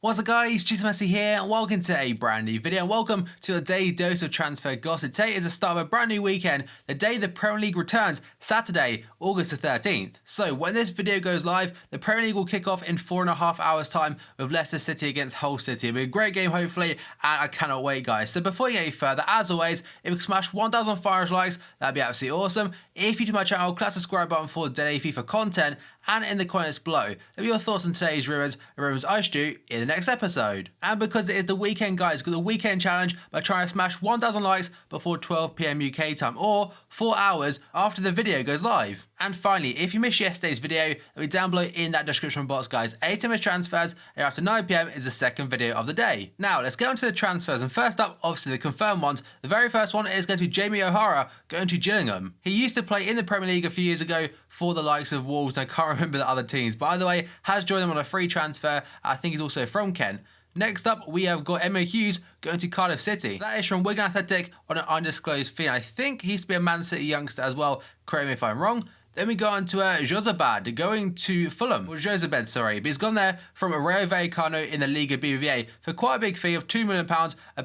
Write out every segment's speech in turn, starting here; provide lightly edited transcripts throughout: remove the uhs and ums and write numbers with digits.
What's up guys, Messi here and welcome to a brand new video and welcome to a daily dose of transfer gossip. Today is the start of a brand new weekend, the day the Premier League returns, Saturday, August the 13th. So when this video goes live, the Premier League will kick off in 4.5 hours time with Leicester City against Hull City. It'll be a great game hopefully and I cannot wait guys. So before we get any further, as always, if we can smash 1,500 likes, that'd be absolutely awesome. If you're new to my channel, click that subscribe button for daily FIFA content and in the comments below, leave your thoughts on today's rumours I should do in the next episode. And because it is the weekend guys, we've got the weekend challenge by trying to smash 1,000 likes before 12 PM UK time or 4 hours after the video goes live. And finally, if you missed yesterday's video, it'll be down below in that description box guys. 8 AM transfers and after 9 PM is the second video of the day. Now let's get on to the transfers, and first up obviously the confirmed ones. The very first one is going to be Jamie O'Hara going to Gillingham. He used to play in the Premier League a few years ago for the likes of Wolves, and I can't remember the other teams. By the way, has joined them on a free transfer. I think he's also from Kent. Next up, we have got Emma Hughes going to Cardiff City. That is from Wigan Athletic on an undisclosed fee. I think he used to be a Man City youngster as well. Correct me if I'm wrong. Then we go on to Josabad going to Fulham, or Josabed, sorry, but he's gone there from Rayo Vallecano in the Liga BBVA for quite a big fee of £2 million,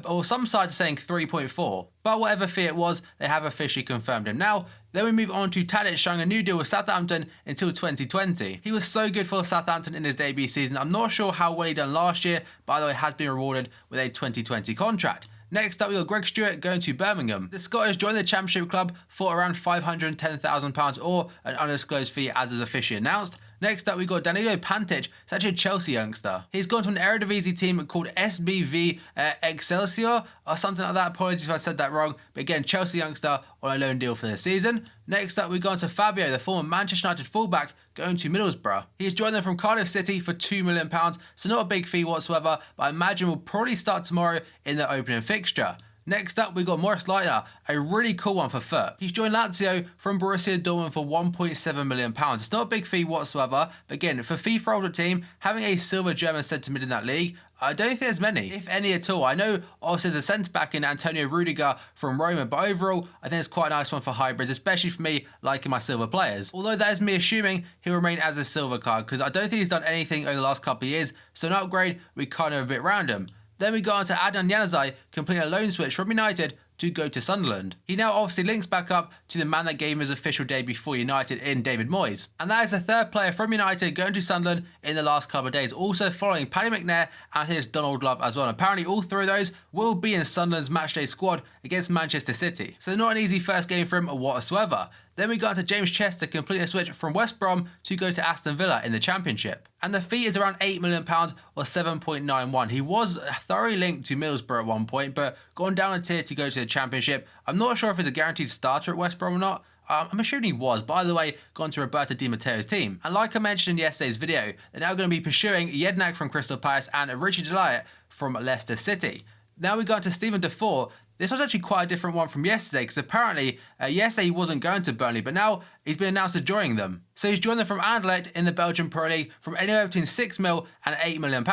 or some sites are saying 3.4. But whatever fee it was, they have officially confirmed him. Now, then we move on to Tadic showing a new deal with Southampton until 2020. He was so good for Southampton in his debut season. I'm not sure how well he done last year, by the way, has been rewarded with a 2020 contract. Next up, we got Greg Stewart going to Birmingham. The Scottish joined the Championship club for around £510,000 or an undisclosed fee as is officially announced. Next up, we got Danilo Pantic. It's actually a Chelsea youngster. He's gone to an Eredivisie team called SBV Excelsior or something like that. Apologies if I said that wrong. But again, Chelsea youngster on a loan deal for the season. Next up, we go on to Fabio, the former Manchester United fullback, going to Middlesbrough. He's joined them from Cardiff City for £2 million, so not a big fee whatsoever, but I imagine will probably start tomorrow in the opening fixture. Next up, we got Morris Leitner, a really cool one for Fürth. He's joined Lazio from Borussia Dortmund for £1.7 million. It's not a big fee whatsoever, but again, for FIFA older team, having a silver German centre mid in that league, I don't think there's many, if any at all. I know obviously there's a centre-back in Antonio Rudiger from Roma, but overall, I think it's quite a nice one for hybrids, especially for me liking my silver players. Although that is me assuming he'll remain as a silver card, because I don't think he's done anything over the last couple of years, so an upgrade, we kind of a bit random. Then we go on to Adnan Januzaj, completing a loan switch from United to go to Sunderland. He now obviously links back up to the man that gave him his official debut for United in David Moyes. And that is the third player from United going to Sunderland in the last couple of days, also following Paddy McNair and I think it's Donald Love as well. And apparently all three of those will be in Sunderland's matchday squad against Manchester City. So not an easy first game for him whatsoever. Then we got to James Chester completing a switch from West Brom to go to Aston Villa in the Championship. And the fee is around £8 million or 7.91. He was thoroughly linked to Middlesbrough at one point, but gone down a tier to go to the Championship. I'm not sure if he's a guaranteed starter at West Brom or not. I'm assuming he was, by the way, gone to Roberto Di Matteo's team. And like I mentioned in yesterday's video, they're now going to be pursuing Jednak from Crystal Palace and Richie Delight from Leicester City. Now we got to Stephen Defoe. This was actually quite a different one from yesterday, because apparently yesterday he wasn't going to Burnley, but now he's been announced as joining them. So he's joined them from Anderlecht in the Belgian Pro League from anywhere between £6 million and £8 million.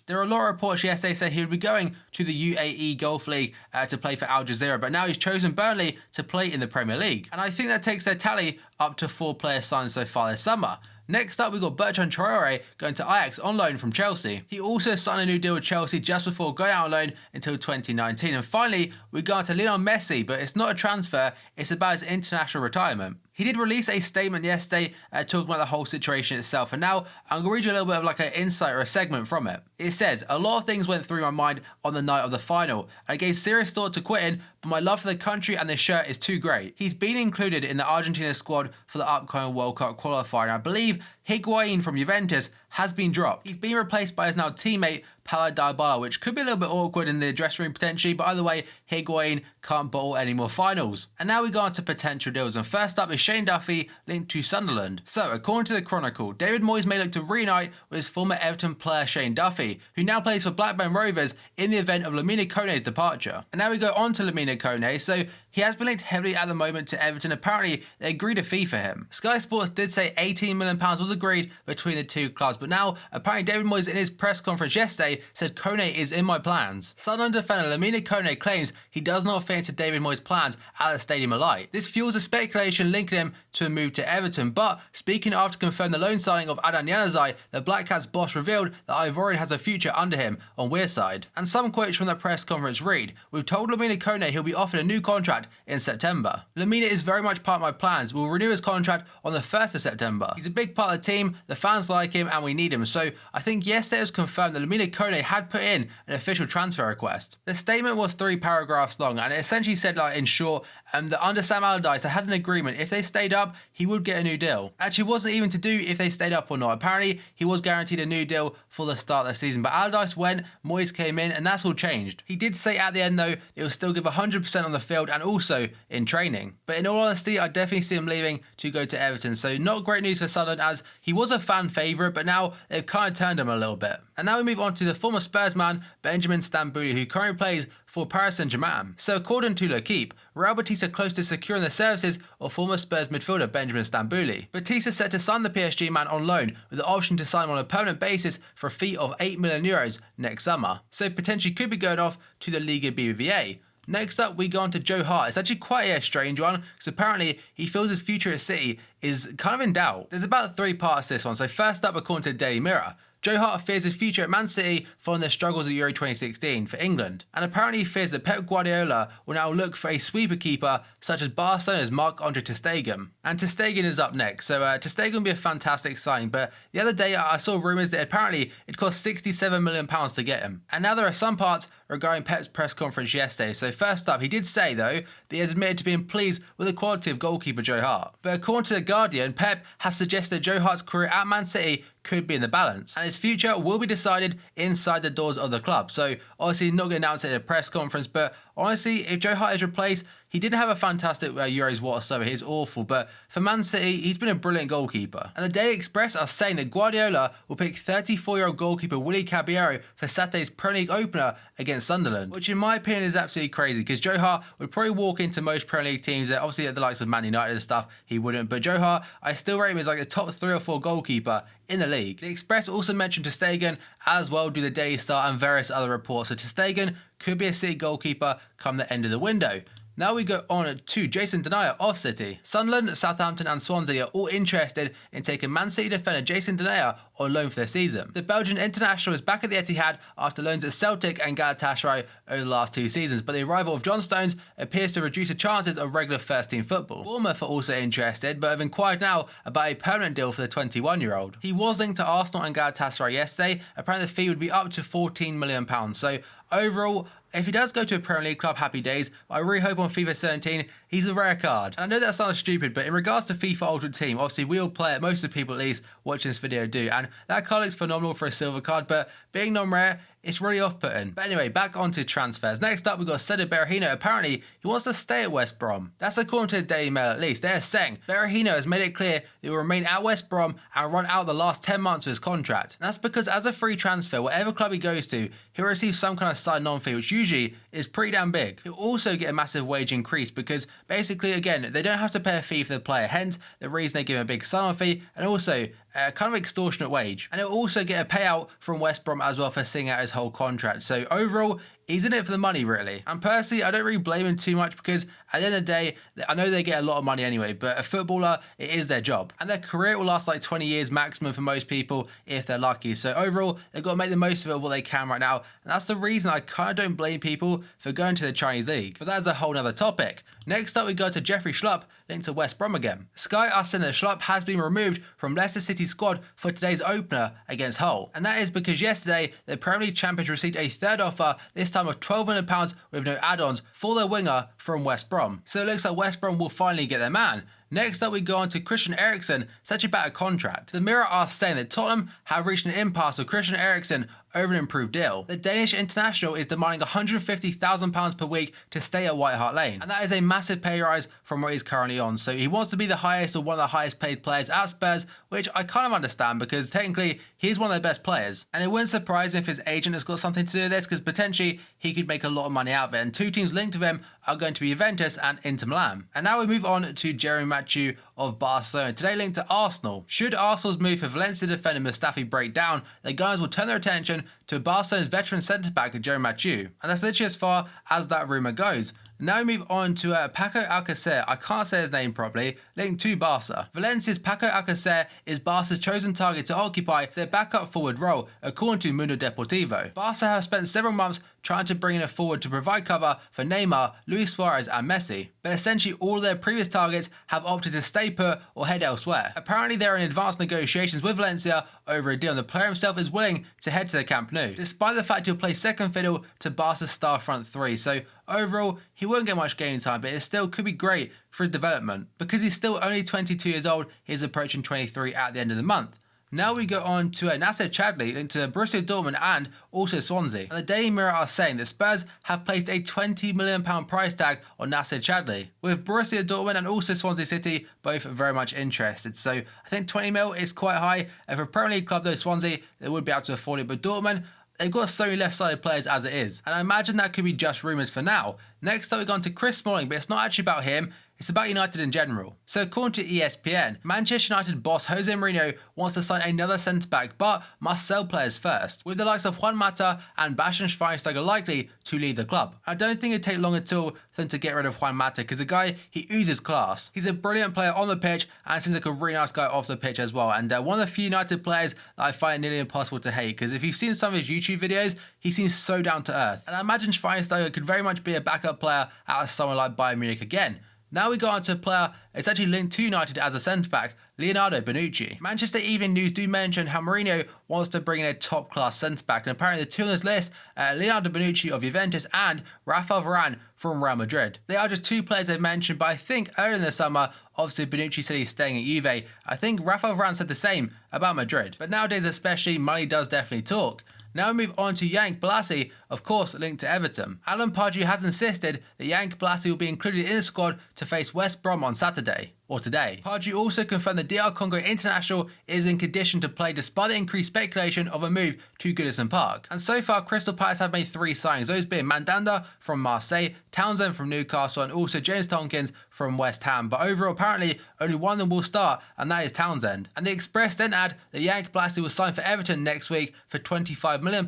There are a lot of reports yesterday saying he would be going to the UAE Gulf League to play for Al Jazeera, but now he's chosen Burnley to play in the Premier League. And I think that takes their tally up to 4 players signed so far this summer. Next up, we got Bertrand Traoré going to Ajax on loan from Chelsea. He also signed a new deal with Chelsea just before going out on loan until 2019. And finally, we got to Lionel Messi, but it's not a transfer, it's about his international retirement. He did release a statement yesterday talking about the whole situation itself, and now I'm going to read you a little bit of like an insight or a segment from it. It says, "A lot of things went through my mind on the night of the final. I gave serious thought to quitting, but my love for the country and this shirt is too great." He's been included in the Argentina squad for the upcoming World Cup qualifier, and I believe Higuain from Juventus has been dropped. He's been replaced by his now teammate Paulo Dybala, which could be a little bit awkward in the dressing room potentially, but either way, Higuain can't bottle any more finals. And now we go on to potential deals, and first up is Shane Duffy linked to Sunderland. So, according to the Chronicle, David Moyes may look to reunite with his former Everton player Shane Duffy, who now plays for Blackburn Rovers in the event of Lamine Kone's departure. And now we go on to Lamine Kone, so he has been linked heavily at the moment to Everton. Apparently, they agreed a fee for him. Sky Sports did say £18 million was agreed between the two clubs, but now, apparently David Moyes in his press conference yesterday said Kone is in my plans. Sunderland defender Lamine Kone claims he does not fit into David Moyes' plans at the Stadium of Light. This fuels a speculation linking him to a move to Everton. But speaking after confirming the loan signing of Adnan Januzaj, the Black Cats boss revealed that Ivorian has a future under him on Wearside. And some quotes from that press conference read, "We've told Lamine Kone he'll be offered a new contract in September. Lamine is very much part of my plans. We'll renew his contract on the 1st of September. He's a big part of the team, the fans like him, and we need him." So I think yesterday it was confirmed that Lamine Kone had put in an official transfer request. The statement was 3 paragraphs long, and it essentially said, in short, that under Sam Allardyce they had an agreement. If they stayed up, he would get a new deal. Actually, it wasn't even to do if they stayed up or not. Apparently, he was guaranteed a new deal for the start of the season, but Allardyce went, Moyes came in, and that's all changed. He did say at the end, though, it will still give 100% on the field and also in training. But in all honesty, I definitely see him leaving to go to Everton. So not great news for Sunderland, as he was a fan favourite, but now they've kind of turned him a little bit. And now we move on to the former Spurs man, Benjamin Stambouli, who currently plays for Paris Saint-Germain. So according to L'Equipe, Real Betis are close to securing the services of former Spurs midfielder Benjamin Stambouli. Betis is set to sign the PSG man on loan, with the option to sign him on a permanent basis for a fee of €8 million next summer. So potentially could be going off to the Liga BBVA. Next up, we go on to Joe Hart. It's actually quite a strange one, because apparently he feels his future at City is kind of in doubt. There's about 3 parts to this one. So first up, according to the Daily Mirror, Joe Hart fears his future at Man City following their struggles at Euro 2016 for England. And apparently he fears that Pep Guardiola will now look for a sweeper keeper such as Barcelona's Marc-Andre Ter Stegen. And Ter Stegen is up next, so Ter Stegen will be a fantastic signing. But the other day I saw rumours that apparently it cost £67 million to get him. And now there are some parts regarding Pep's press conference yesterday. So first up, he did say though that he has admitted to being pleased with the quality of goalkeeper Joe Hart. But according to The Guardian, Pep has suggested Joe Hart's career at Man City could be in the balance, and his future will be decided inside the doors of the club. So obviously not going to announce it at a press conference, but honestly, if Joe Hart is replaced, he didn't have a fantastic Euros whatsoever. He's awful, but for Man City, he's been a brilliant goalkeeper. And the Daily Express are saying that Guardiola will pick 34-year-old goalkeeper Willy Caballero for Saturday's Premier League opener against Sunderland, which in my opinion is absolutely crazy, because Joe Hart would probably walk into most Premier League teams. Obviously at the likes of Man United and stuff, he wouldn't, but Joe Hart, I still rate him as like the top 3 or 4 goalkeeper in the league. The Express also mentioned Ter Stegen as well, do the Daily Star and various other reports. So Ter Stegen could be a City goalkeeper come the end of the window. Now we go on to Jason Denayer of City. Sunderland, Southampton and Swansea are all interested in taking Man City defender Jason Denayer on loan for the season. The Belgian international is back at the Etihad after loans at Celtic and Galatasaray over the last 2 seasons, but the arrival of John Stones appears to reduce the chances of regular first-team football. Bournemouth are also interested, but have inquired now about a permanent deal for the 21-year-old. He was linked to Arsenal and Galatasaray yesterday. Apparently the fee would be up to £14 million. So overall, if he does go to a Premier League club, happy days. I really hope on FIFA 17 he's a rare card. And I know that sounds stupid, but in regards to FIFA Ultimate Team, obviously we all play it, most of the people at least watching this video do, and that card looks phenomenal for a silver card, but being non-rare, it's really off-putting. But anyway, back onto transfers. Next up, we've got Cedric Berahino. Apparently, he wants to stay at West Brom. That's according to the Daily Mail at least. They're saying Berahino has made it clear that he will remain at West Brom and run out the last 10 months of his contract. And that's because as a free transfer, whatever club he goes to, he'll receive some kind of sign-on fee, which usually is pretty damn big. He'll also get a massive wage increase because basically, again, they don't have to pay a fee for the player. Hence, the reason they give him a big sign-on fee, and also kind of extortionate wage. And he'll also get a payout from West Brom as well for sitting out his whole contract. So overall, he's in it for the money, really. And personally, I don't really blame him too much because at the end of the day, I know they get a lot of money anyway, but a footballer, it is their job. And their career will last like 20 years maximum for most people if they're lucky. So overall, they've got to make the most of it what they can right now. And that's the reason I kind of don't blame people for going to the Chinese League. But that's a whole nother topic. Next up, we go to Jeffrey Schlupp, linked to West Brom again. Sky are saying that Schlupp has been removed from Leicester City's squad for today's opener against Hull. And that is because yesterday, the Premier League champions received a third offer, this time of £12 million with no add-ons, for their winger from West Brom. So it looks like West Brom will finally get their man. Next up, we go on to Christian Eriksen, such about a contract. The Mirror are saying that Tottenham have reached an impasse with Christian Eriksen over an improved deal. The Danish international is demanding £150,000 per week to stay at White Hart Lane, and that is a massive pay rise from what he's currently on. So he wants to be the highest or one of the highest paid players at Spurs, which I kind of understand because technically he's one of their best players. And it wouldn't surprise me if his agent has got something to do with this, because potentially he could make a lot of money out of it. And 2 teams linked to him are going to be Juventus and Inter Milan. And now we move on to Jeremy Mathieu of Barcelona, today linked to Arsenal. Should Arsenal's move for Valencia defender Mustafi break down, the Gunners will turn their attention to Barcelona's veteran centre-back Jeremy Mathieu. And that's literally as far as that rumour goes. Now we move on to Paco Alcacer. I can't say his name properly, linked to Barca. Valencia's Paco Alcacer is Barca's chosen target to occupy their backup forward role, according to Mundo Deportivo. Barca have spent several months trying to bring in a forward to provide cover for Neymar, Luis Suarez and Messi, but essentially all of their previous targets have opted to stay put or head elsewhere. Apparently they're in advanced negotiations with Valencia over a deal, and the player himself is willing to head to the Camp Nou, despite the fact he'll play second fiddle to Barca's star front three. So overall, he won't get much game time, but it still could be great for his development. Because he's still only 22 years old, he's approaching 23 at the end of the month. Now we go on to Nasser Chadli, linked to Borussia Dortmund and also Swansea. And the Daily Mirror are saying that Spurs have placed a £20 million price tag on Nasser Chadli, with Borussia Dortmund and also Swansea City both very much interested. So I think 20 mil is quite high. And for a Premier League club though, Swansea, they would be able to afford it, but Dortmund, they've got so many left-sided players as it is. And I imagine that could be just rumours for now. Next up, we've gone to Chris Smalling, but it's not actually about him. It's about United in general. So according to ESPN, Manchester United boss Jose Mourinho wants to sign another centre-back, but must sell players first, with the likes of Juan Mata and Bastian Schweinsteiger likely to lead the club. I don't think it'd take long at all for them to get rid of Juan Mata, because the guy, he oozes class. He's a brilliant player on the pitch and seems like a really nice guy off the pitch as well, and one of the few United players that I find nearly impossible to hate, because if you've seen some of his YouTube videos, he seems so down to earth. And I imagine Schweinsteiger could very much be a backup player out of someone like Bayern Munich again. Now we go on to a player that's actually linked to United as a centre-back, Leonardo Bonucci. Manchester Evening News do mention how Mourinho wants to bring in a top-class centre-back, and apparently the two on this list are Leonardo Bonucci of Juventus and Rafael Varane from Real Madrid. They are just two players they've mentioned, but I think earlier in the summer, obviously Bonucci said he's staying at Juve. I think Rafael Varane said the same about Madrid. But nowadays especially, money does definitely talk. Now we move on to Yank Bolasie, of course linked to Everton. Alan Pardew has insisted that Yank Bolasie will be included in the squad to face West Brom on Saturday, or today. Pardew also confirmed that DR Congo International is in condition to play despite the increased speculation of a move to Goodison Park. And so far, Crystal Palace have made 3 signings, those being Mandanda from Marseille, Townsend from Newcastle and also James Tompkins from West Ham. But overall, apparently, only one of them will start, and that is Townsend. And the Express then add that Yank Bolasie will sign for Everton next week for £25 million,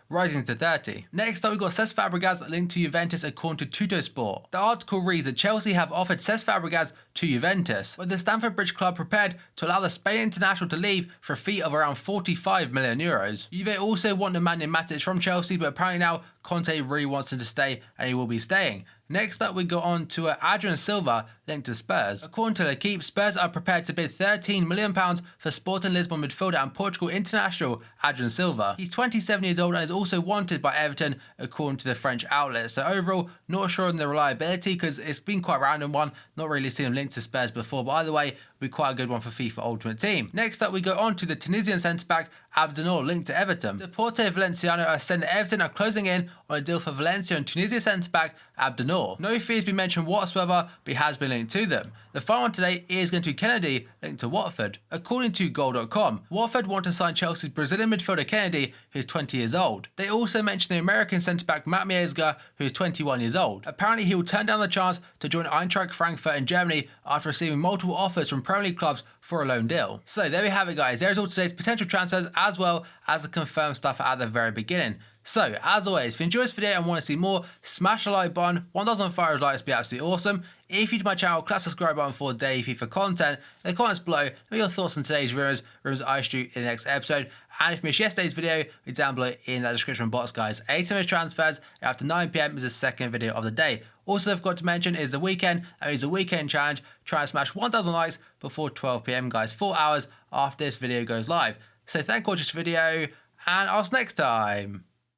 rising to 30. Next up, we've got Cesc Fabregas linked to Juventus according to Tuttosport. The article reads that Chelsea have offered Cesc Fabregas to Juventus, with the Stamford Bridge club prepared to allow the Spanish international to leave for a fee of around €45 million. Juve also want Nemanja Matic from Chelsea, but apparently now Conte really wants him to stay, and he will be staying. Next up, we go on to Adrian Silva linked to Spurs. According to L'Equipe, Spurs are prepared to bid £13 million for Sporting Lisbon midfielder and Portugal international Adrian Silva. He's 27 years old and is also wanted by Everton, according to the French outlet. So overall, not sure on the reliability, because it's been quite a random one. Not really seen him linked to Spurs before, but either way, will be quite a good one for FIFA Ultimate Team. Next up, we go on to the Tunisian centre-back Abdenour linked to Everton. Deporte Valenciano are saying that Everton are closing in on a deal for Valencia and Tunisia centre-back Abdenour. No fee has been mentioned whatsoever, but he has been linked to them. The final one today is going to be Kennedy linked to Watford. According to Goal.com, Watford want to sign Chelsea's Brazilian midfielder Kennedy, who's 20 years old. They also mention the American centre-back Matt Miezga, who is 21 years old. Apparently he will turn down the chance to join Eintracht Frankfurt in Germany after receiving multiple offers from Premier League clubs for a loan deal. So there we have it, guys. There's all today's potential transfers as well as the confirmed stuff at the very beginning. So, as always, if you enjoyed this video and want to see more, smash the like button. 1,000 fire likes would be absolutely awesome. If you're to my channel, click the subscribe button for daily FIFA content. In the comments below, leave your thoughts on today's rumors I shoot in the next episode. And if you missed yesterday's video, it's down below in that description box, guys. 8 minute transfers after 9 PM is the second video of the day. Also, I forgot to mention is the weekend. That is the weekend challenge. Try and smash 1,000 likes before 12 PM, guys. 4 hours after this video goes live. So thank you for watching this video, and I'll see you next time.